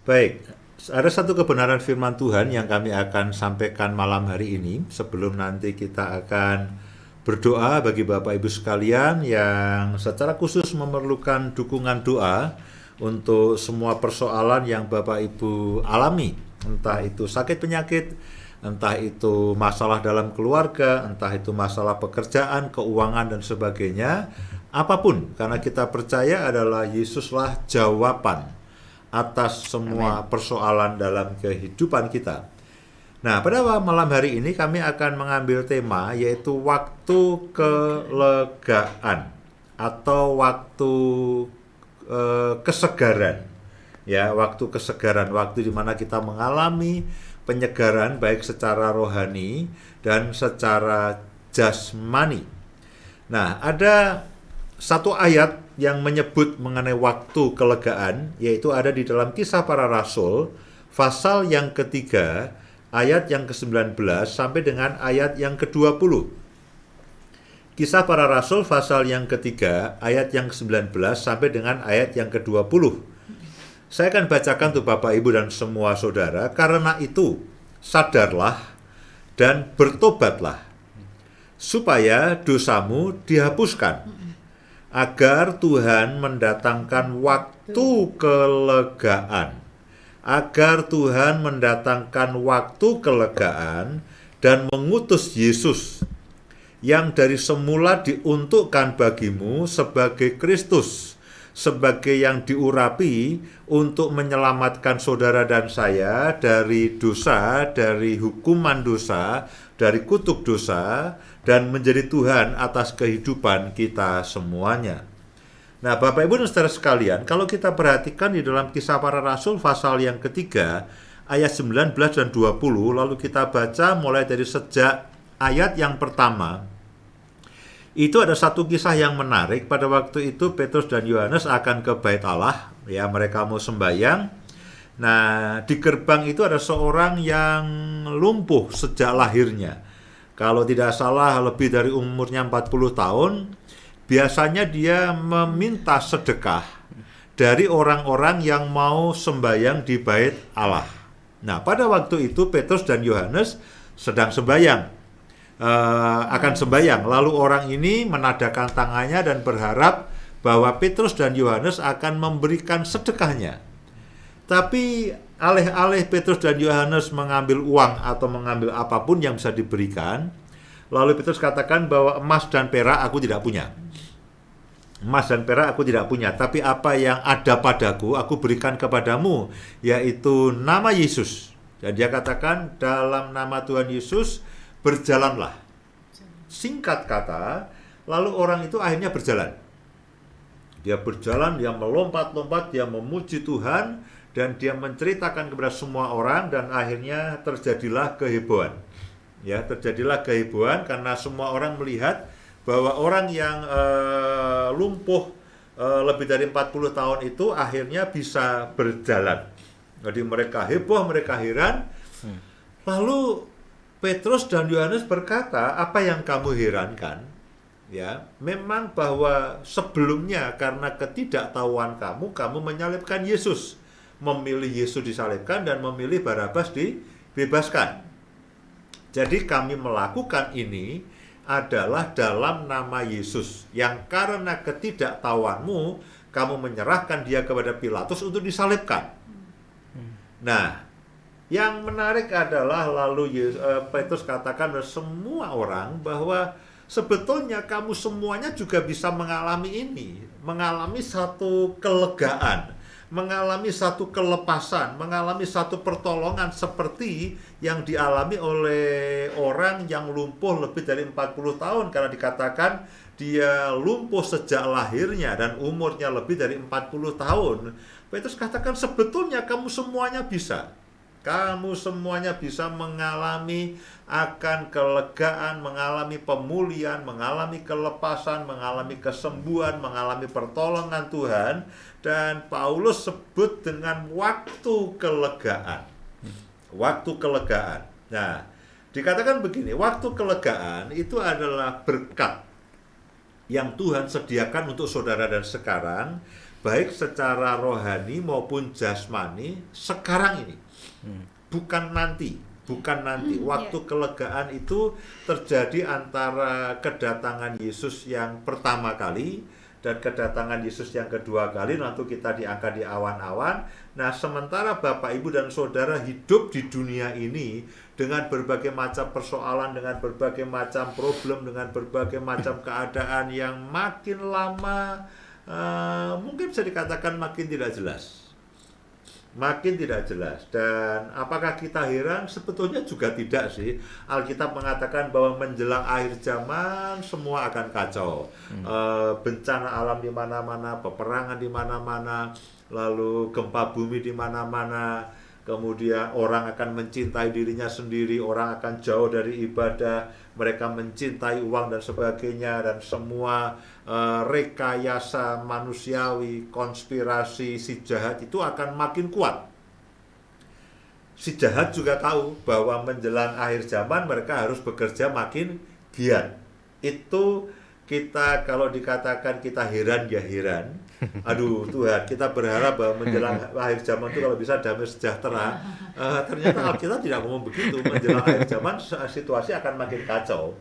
Baik, ada satu kebenaran firman Tuhan yang kami akan sampaikan malam hari ini sebelum nanti kita akan berdoa bagi Bapak Ibu sekalian yang secara khusus memerlukan dukungan doa untuk semua persoalan yang Bapak Ibu alami, entah itu sakit penyakit, entah itu masalah dalam keluarga, entah itu masalah pekerjaan, keuangan dan sebagainya, apapun, karena kita percaya adalah Yesuslah jawaban atas semua persoalan dalam kehidupan kita. Nah, pada malam hari ini kami akan mengambil tema yaitu waktu kelegaan atau waktu kesegaran. Ya, waktu kesegaran, waktu di mana kita mengalami penyegaran baik secara rohani dan secara jasmani. Nah, ada satu ayat yang menyebut mengenai waktu kelegaan, yaitu ada di dalam Kisah Para Rasul, pasal yang ketiga, ayat yang ke-19 sampai dengan ayat yang ke-20. Kisah Para Rasul, pasal yang ketiga, ayat yang ke-19 sampai dengan ayat yang ke-20. Saya akan bacakan untuk Bapak, Ibu, dan semua saudara. Karena itu, sadarlah dan bertobatlah, supaya dosamu dihapuskan, agar Tuhan mendatangkan waktu kelegaan, agar Tuhan mendatangkan waktu kelegaan dan mengutus Yesus yang dari semula diuntukkan bagimu sebagai Kristus, sebagai yang diurapi untuk menyelamatkan saudara dan saya dari dosa, dari hukuman dosa, dari kutuk dosa, dan menjadi Tuhan atas kehidupan kita semuanya. Nah, Bapak Ibu dan saudara sekalian, kalau kita perhatikan di dalam Kisah Para Rasul pasal yang ketiga, ayat 19 dan 20, lalu kita baca mulai dari sejak ayat yang pertama. Itu ada satu kisah yang menarik. Pada waktu itu Petrus dan Yohanes akan ke Bait Allah, ya, mereka mau sembahyang. Nah, di gerbang itu ada seorang yang lumpuh sejak lahirnya. Kalau tidak salah lebih dari umurnya 40 tahun, biasanya dia meminta sedekah dari orang-orang yang mau sembahyang di Bait Allah. Nah, pada waktu itu Petrus dan Yohanes sedang sembahyang, akan sembahyang. Lalu orang ini menadakan tangannya dan berharap bahwa Petrus dan Yohanes akan memberikan sedekahnya. Tapi alih-alih Petrus dan Yohanes mengambil uang atau mengambil apapun yang bisa diberikan, lalu Petrus katakan bahwa emas dan perak aku tidak punya. Emas dan perak aku tidak punya, tapi apa yang ada padaku aku berikan kepadamu, yaitu nama Yesus. Dan dia katakan, dalam nama Tuhan Yesus berjalanlah. Singkat kata, lalu orang itu akhirnya berjalan. Dia berjalan, dia melompat-lompat, dia memuji Tuhan, dan dia menceritakan kepada semua orang, dan akhirnya terjadilah kehebohan. Ya, terjadilah kehebohan karena semua orang melihat bahwa orang yang lumpuh lebih dari 40 tahun itu akhirnya bisa berjalan. Jadi mereka heboh, mereka heran. Lalu Petrus dan Yohanes berkata, apa yang kamu herankan? Ya, memang bahwa sebelumnya karena ketidaktahuan kamu menyalibkan Yesus, memilih Yesus disalibkan dan memilih Barabas dibebaskan. Jadi kami melakukan ini adalah dalam nama Yesus, yang karena ketidaktahuanmu kamu menyerahkan dia kepada Pilatus untuk disalibkan. Nah, yang menarik adalah lalu Petrus katakan kepada semua orang bahwa sebetulnya kamu semuanya juga bisa mengalami ini, mengalami satu kelegaan, mengalami satu kelepasan, mengalami satu pertolongan seperti yang dialami oleh orang yang lumpuh lebih dari 40 tahun, karena dikatakan dia lumpuh sejak lahirnya dan umurnya lebih dari 40 tahun. Petrus katakan sebetulnya kamu semuanya bisa. Kamu semuanya bisa mengalami akan kelegaan, mengalami pemulihan, mengalami kelepasan, mengalami kesembuhan, mengalami pertolongan Tuhan. Dan Paulus sebut dengan waktu kelegaan. Waktu kelegaan. Nah, dikatakan begini, waktu kelegaan itu adalah berkat yang Tuhan sediakan untuk saudara dan sekarang baik secara rohani maupun jasmani sekarang ini, bukan nanti. Waktu kelegaan itu terjadi antara kedatangan Yesus yang pertama kali dan kedatangan Yesus yang kedua kali, nanti kita diangkat di awan-awan. Nah, sementara Bapak, Ibu, dan Saudara hidup di dunia ini dengan berbagai macam persoalan, dengan berbagai macam problem, dengan berbagai macam keadaan yang makin lama mungkin bisa dikatakan makin tidak jelas. Dan apakah kita heran? Sebetulnya juga tidak sih. Alkitab mengatakan bahwa menjelang akhir zaman semua akan kacau. Bencana alam di mana-mana, peperangan di mana-mana, lalu gempa bumi di mana-mana. Kemudian orang akan mencintai dirinya sendiri, orang akan jauh dari ibadah, mereka mencintai uang dan sebagainya, dan semua rekayasa manusiawi, konspirasi si jahat itu akan makin kuat. Si jahat juga tahu bahwa menjelang akhir zaman mereka harus bekerja makin giat. Itu kita kalau dikatakan kita heran ya heran. Aduh Tuhan, kita berharap bahwa menjelang akhir zaman itu kalau bisa damai sejahtera. Ternyata Alkitab tidak ngomong begitu. Menjelang akhir zaman situasi akan makin kacau.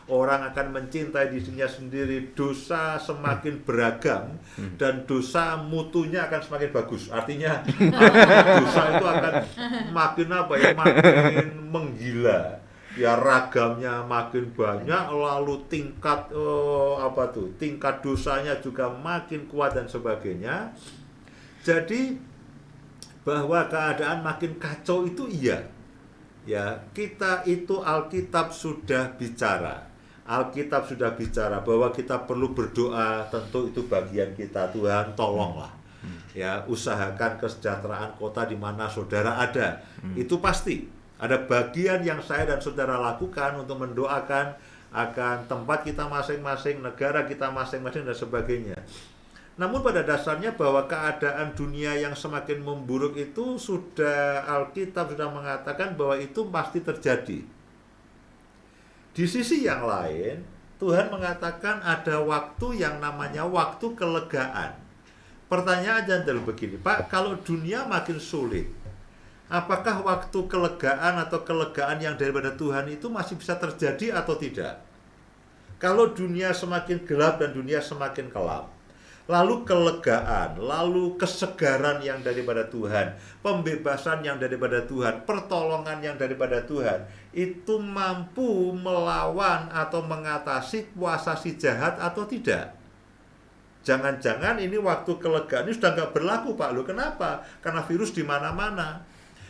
Orang akan mencintai dirinya sendiri, dosa semakin beragam, dan dosa mutunya akan semakin bagus. Artinya dosa itu akan makin menggila. Ya, ragamnya makin banyak, lalu tingkat tingkat dosanya juga makin kuat dan sebagainya. Jadi bahwa keadaan makin kacau itu iya. Ya, kita itu Alkitab sudah bicara bahwa kita perlu berdoa. Tentu itu bagian kita. Tuhan tolonglah, ya, usahakan kesejahteraan kota di mana saudara ada. Itu pasti ada bagian yang saya dan saudara lakukan untuk mendoakan akan tempat kita masing-masing, negara kita masing-masing, dan sebagainya. Namun pada dasarnya bahwa keadaan dunia yang semakin memburuk itu Alkitab sudah mengatakan bahwa itu pasti terjadi. Di sisi yang lain, Tuhan mengatakan ada waktu yang namanya waktu kelegaan. Pertanyaannya adalah begini, Pak, kalau dunia makin sulit, apakah waktu kelegaan atau kelegaan yang daripada Tuhan itu masih bisa terjadi atau tidak? Kalau dunia semakin gelap dan dunia semakin kelam, lalu kelegaan, lalu kesegaran yang daripada Tuhan, pembebasan yang daripada Tuhan, pertolongan yang daripada Tuhan, itu mampu melawan atau mengatasi kuasa si jahat atau tidak? Jangan-jangan ini waktu kelegaan ini sudah nggak berlaku, Pak. Loh, kenapa? Karena virus di mana-mana.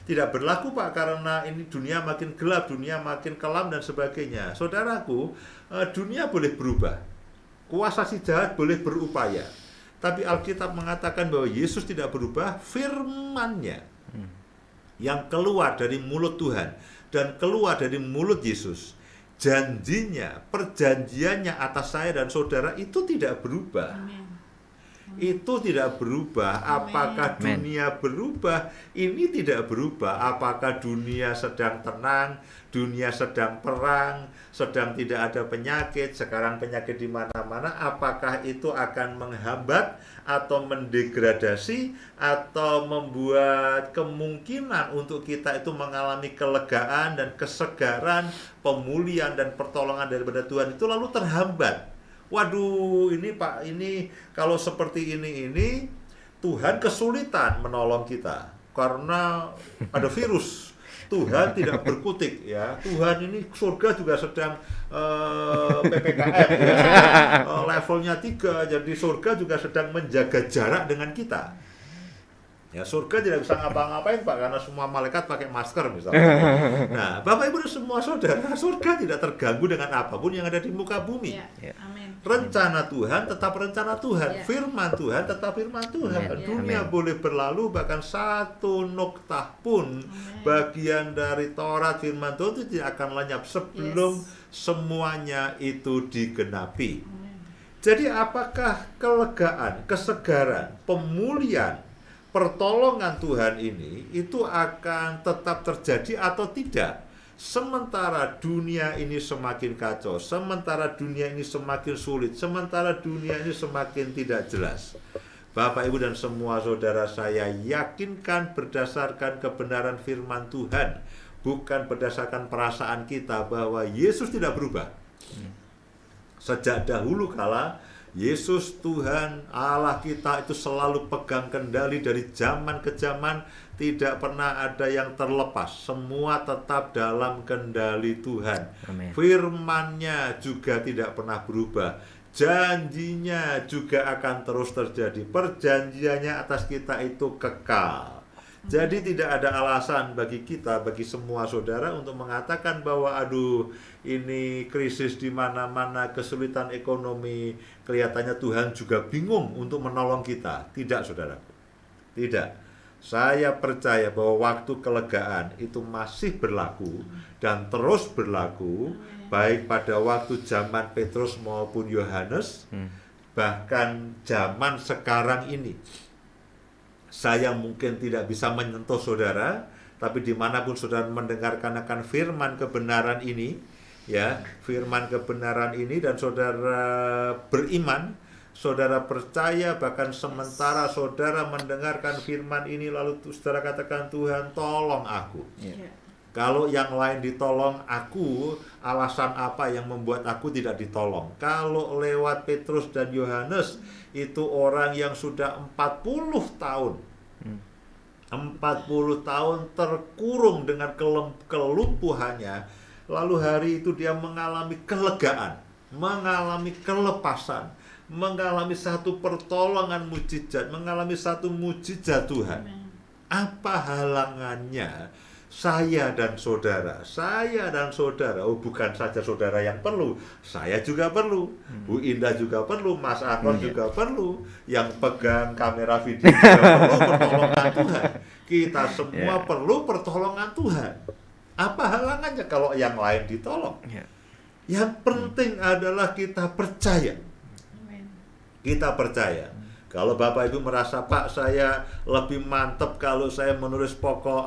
Tidak berlaku, Pak, karena ini dunia makin gelap, dunia makin kelam, dan sebagainya. Saudaraku, dunia boleh berubah. Kuasa si jahat boleh berupaya. Tapi Alkitab mengatakan bahwa Yesus tidak berubah. Firman-Nya yang keluar dari mulut Tuhan dan keluar dari mulut Yesus, janjinya, perjanjiannya atas saya dan saudara itu tidak berubah. Amen. Itu tidak berubah. Apakah dunia berubah? Ini tidak berubah. Apakah dunia sedang tenang, dunia sedang perang, sedang tidak ada penyakit, sekarang penyakit di mana-mana, apakah itu akan menghambat atau mendegradasi atau membuat kemungkinan untuk kita itu mengalami kelegaan dan kesegaran, pemulihan dan pertolongan daripada Tuhan itu lalu terhambat? Waduh, ini Pak, ini kalau seperti ini Tuhan kesulitan menolong kita karena ada virus. Tuhan tidak berkutik, ya. Tuhan ini surga juga sedang PPKM, ya. Levelnya 3, jadi surga juga sedang menjaga jarak dengan kita. Ya, surga tidak bisa ngapa-ngapain, Pak, karena semua malaikat pakai masker misalnya. Nah, Bapak Ibu dan semua saudara, surga tidak terganggu dengan apapun yang ada di muka bumi. Ya. Amin. Rencana Tuhan tetap rencana Tuhan, ya. Firman Tuhan tetap firman Tuhan. Amin. Dunia boleh berlalu, bahkan satu noktah pun bagian dari Taurat firman Tuhan itu tidak akan lenyap sebelum semuanya itu digenapi. Jadi apakah kelegaan, kesegaran, pemulihan, pertolongan Tuhan ini itu akan tetap terjadi atau tidak Sementara dunia ini semakin kacau, sementara dunia ini semakin sulit, sementara dunia ini semakin tidak jelas. Bapak, Ibu, dan semua saudara, saya yakinkan berdasarkan kebenaran firman Tuhan, bukan berdasarkan perasaan kita, bahwa Yesus tidak berubah. Sejak dahulu kala, Yesus Tuhan Allah kita itu selalu pegang kendali dari zaman ke zaman, tidak pernah ada yang terlepas, semua tetap dalam kendali Tuhan. Amin. Firman-Nya juga tidak pernah berubah. Janjinya juga akan terus terjadi. Perjanjiannya atas kita itu kekal. Jadi tidak ada alasan bagi kita, bagi semua saudara untuk mengatakan bahwa aduh, ini krisis di mana-mana, kesulitan ekonomi, kelihatannya Tuhan juga bingung untuk menolong kita. Tidak, saudara. Tidak. Saya percaya bahwa waktu kelegaan itu masih berlaku dan terus berlaku, baik pada waktu zaman Petrus maupun Yohanes, bahkan zaman sekarang ini. Saya mungkin tidak bisa menyentuh saudara, tapi dimanapun saudara mendengarkan akan firman kebenaran ini, ya, firman kebenaran ini, dan saudara beriman, saudara percaya, bahkan sementara saudara mendengarkan firman ini, lalu saudara katakan, Tuhan tolong aku. Kalau yang lain ditolong aku, alasan apa yang membuat aku tidak ditolong? Kalau lewat Petrus dan Yohanes, itu orang yang sudah 40 tahun 40 tahun terkurung dengan kelumpuhannya, lalu hari itu dia mengalami kelegaan, mengalami kelepasan, mengalami satu pertolongan mujizat, mengalami satu mujizat Tuhan. Apa halangannya saya dan saudara, oh bukan saja saudara yang perlu, saya juga perlu, Bu Indah juga perlu, Mas Akon juga perlu, yang pegang kamera video juga perlu pertolongan Tuhan. Kita semua perlu pertolongan Tuhan. Apa halangannya kalau yang lain ditolong? Yang penting adalah kita percaya. Kita percaya. Kalau Bapak Ibu merasa, Pak, saya lebih mantap kalau saya menulis pokok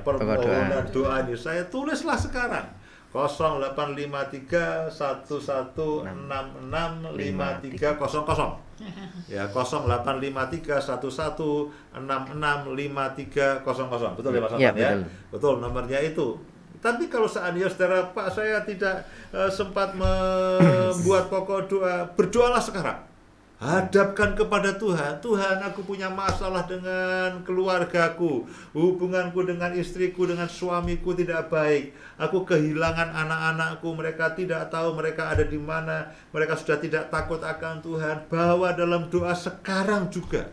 permohonan doa ini, saya tulislah sekarang. 0853 11665300. Ya, 0853 11665300. Betul ya, Mas Afan, ya? Betul, nomornya itu. Tapi kalau seandainya saudara, Pak, saya tidak sempat membuat pokok doa, berdoalah sekarang. Hadapkan kepada Tuhan. Tuhan, aku punya masalah dengan keluargaku, hubunganku dengan istriku, dengan suamiku tidak baik. Aku kehilangan anak-anakku, mereka tidak tahu mereka ada di mana, mereka sudah tidak takut akan Tuhan. Bawa dalam doa sekarang juga.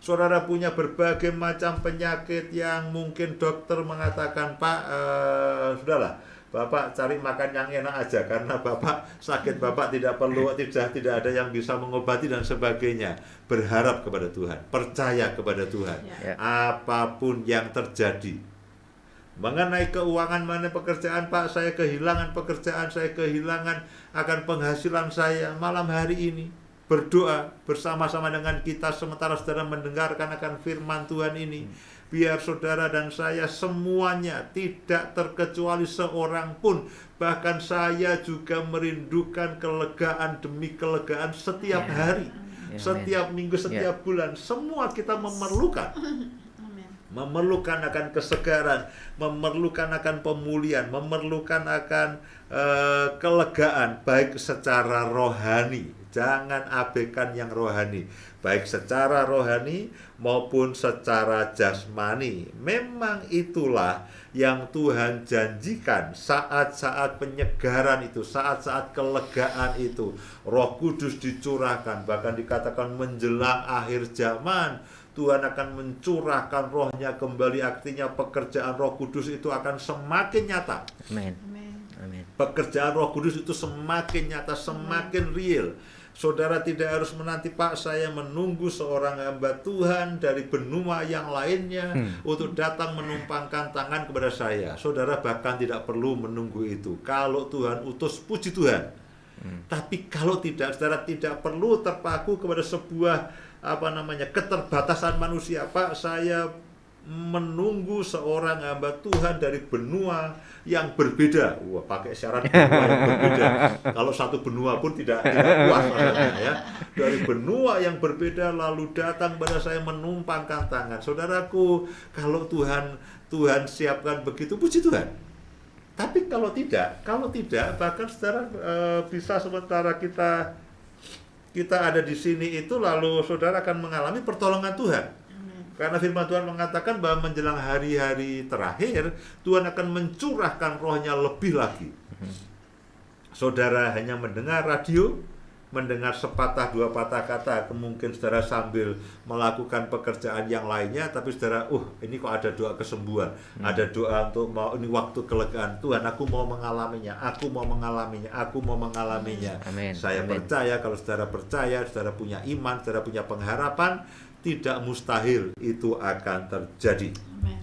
Saudara punya berbagai macam penyakit yang mungkin dokter mengatakan, Pak, sudahlah, Bapak cari makan yang enak aja, karena Bapak sakit, Bapak tidak perlu, tidak ada yang bisa mengobati dan sebagainya. Berharap kepada Tuhan, percaya kepada Tuhan. Apapun yang terjadi. Mengenai keuangan, mana pekerjaan, Pak, saya kehilangan pekerjaan, saya kehilangan akan penghasilan saya. Malam hari ini berdoa bersama-sama dengan kita sementara saudara mendengarkan akan firman Tuhan ini. Biar saudara dan saya semuanya, tidak terkecuali seorang pun, bahkan saya juga merindukan kelegaan demi kelegaan setiap hari, setiap minggu, setiap bulan. Semua kita memerlukan akan kesegaran, memerlukan akan pemulihan, memerlukan akan kelegaan, baik secara rohani. Jangan abaikan yang rohani, baik secara rohani maupun secara jasmani. Memang itulah yang Tuhan janjikan saat-saat penyegaran itu, saat-saat kelegaan itu. Roh Kudus dicurahkan, bahkan dikatakan menjelang akhir zaman Tuhan akan mencurahkan rohnya kembali. Artinya pekerjaan Roh Kudus itu akan semakin nyata. Amin. Pekerjaan Roh Kudus itu semakin nyata, semakin real. Saudara tidak harus menanti, Pak, saya menunggu seorang hamba Tuhan dari benua yang lainnya untuk datang menumpangkan tangan kepada saya. Saudara bahkan tidak perlu menunggu itu. Kalau Tuhan utus, puji Tuhan. Tapi kalau tidak, saudara tidak perlu terpaku kepada sebuah keterbatasan manusia. Pak, saya menunggu seorang hamba Tuhan dari benua yang berbeda. Wah, pakai syarat benua yang berbeda. Kalau satu benua pun tidak puas rasanya ya. Dari benua yang berbeda lalu datang pada saya menumpangkan tangan. Saudaraku, kalau Tuhan siapkan begitu, puji Tuhan. Tapi kalau tidak, bahkan saudara bisa sementara kita ada di sini itu lalu saudara akan mengalami pertolongan Tuhan. Karena firman Tuhan mengatakan bahwa menjelang hari-hari terakhir Tuhan akan mencurahkan rohnya lebih lagi. Saudara hanya mendengar radio, mendengar sepatah dua patah kata, mungkin saudara sambil melakukan pekerjaan yang lainnya, tapi saudara, ini kok ada doa kesembuhan, ada doa untuk ini waktu kelegaan. Tuhan, aku mau mengalaminya. Amin. Saya percaya, kalau saudara percaya, saudara punya iman, saudara punya pengharapan, tidak mustahil itu akan terjadi. Amen.